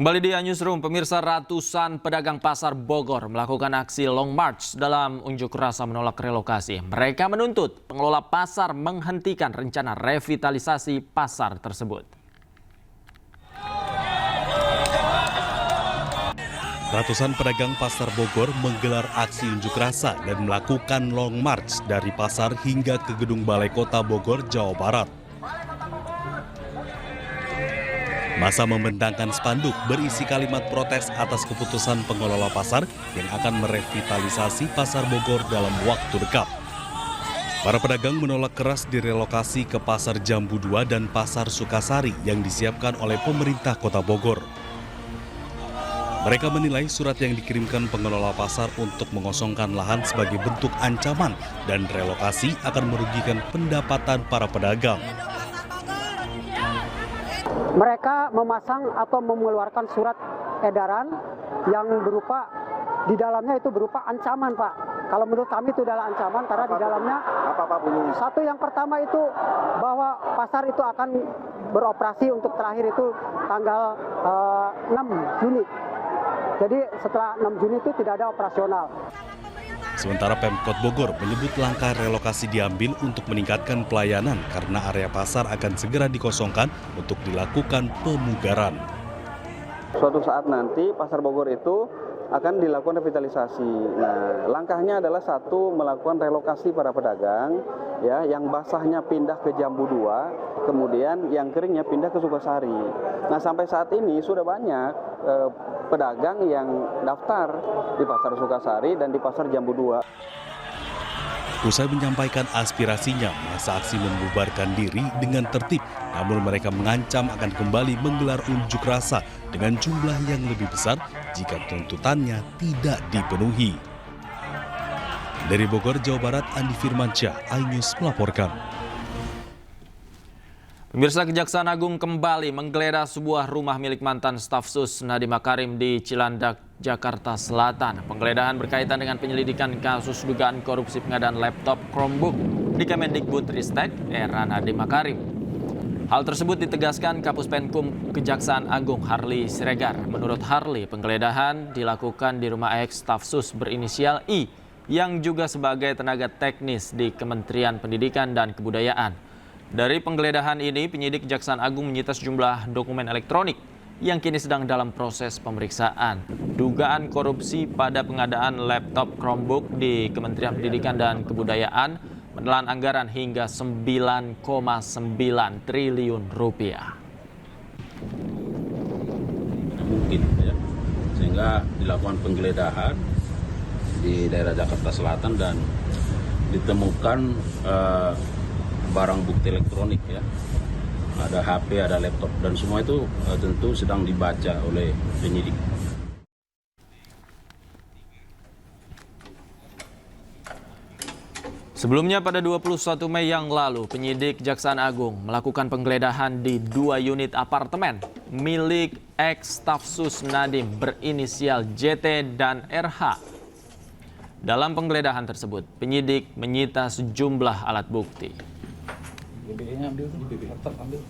Kembali di Newsroom, pemirsa, ratusan pedagang pasar Bogor melakukan aksi Long March dalam unjuk rasa menolak relokasi. Mereka menuntut pengelola pasar menghentikan rencana revitalisasi pasar tersebut. Ratusan pedagang pasar Bogor menggelar aksi unjuk rasa dan melakukan Long March dari pasar hingga ke gedung Balai Kota Bogor, Jawa Barat. Masa membentangkan spanduk berisi kalimat protes atas keputusan pengelola pasar yang akan merevitalisasi pasar Bogor dalam waktu dekat. Para pedagang menolak keras direlokasi ke pasar Jambu 2 dan pasar Sukasari yang disiapkan oleh pemerintah Kota Bogor. Mereka menilai surat yang dikirimkan pengelola pasar untuk mengosongkan lahan sebagai bentuk ancaman dan relokasi akan merugikan pendapatan para pedagang. Mereka memasang atau mengeluarkan surat edaran yang berupa, di dalamnya itu berupa ancaman, Pak. Kalau menurut kami itu adalah ancaman karena di dalamnya satu, yang pertama itu bahwa pasar itu akan beroperasi untuk terakhir itu tanggal 6 Juni. Jadi setelah 6 Juni itu tidak ada operasional. Sementara Pemkot Bogor menyebut langkah relokasi diambil untuk meningkatkan pelayanan karena area pasar akan segera dikosongkan untuk dilakukan pemugaran. Suatu saat nanti pasar Bogor itu akan dilakukan revitalisasi. Nah, langkahnya adalah satu, melakukan relokasi para pedagang, ya, yang basahnya pindah ke Jambu 2, kemudian yang keringnya pindah ke Sukasari. Nah, sampai saat ini sudah banyak pedagang yang daftar di pasar Sukasari dan di pasar Jambu 2. Usai menyampaikan aspirasinya, masa aksi membubarkan diri dengan tertib, namun mereka mengancam akan kembali menggelar unjuk rasa dengan jumlah yang lebih besar jika tuntutannya tidak dipenuhi. Dari Bogor, Jawa Barat, Andi Firmansyah, iNews melaporkan. Pemirsa, Kejaksaan Agung kembali menggeledah sebuah rumah milik mantan staf Sus Nadiem Makarim di Cilandak, Jakarta Selatan. Penggeledahan berkaitan dengan penyelidikan kasus dugaan korupsi pengadaan laptop Chromebook di Kemendikbudristek era Nadiem Makarim. Hal tersebut ditegaskan Kapus Penkum Kejaksaan Agung Harli Siregar. Menurut Harli, penggeledahan dilakukan di rumah ex staf Sus berinisial I yang juga sebagai tenaga teknis di Kementerian Pendidikan dan Kebudayaan. Dari penggeledahan ini, penyidik Kejaksaan Agung menyita sejumlah dokumen elektronik yang kini sedang dalam proses pemeriksaan. Dugaan korupsi pada pengadaan laptop Chromebook di Kementerian Pendidikan dan Kebudayaan menelan anggaran hingga 9,9 triliun rupiah. Mungkin ya, sehingga dilakukan penggeledahan di daerah Jakarta Selatan dan ditemukan barang bukti elektronik, ya, ada HP, ada laptop, dan semua itu tentu sedang dibaca oleh penyidik. Sebelumnya pada 21 Mei yang lalu, penyidik Kejaksaan Agung melakukan penggeledahan di 2 unit apartemen milik ex staf Sus Nadiem berinisial JT dan RH. Dalam penggeledahan tersebut, penyidik menyita sejumlah alat bukti. BBM-nya ambil, laptop ambil.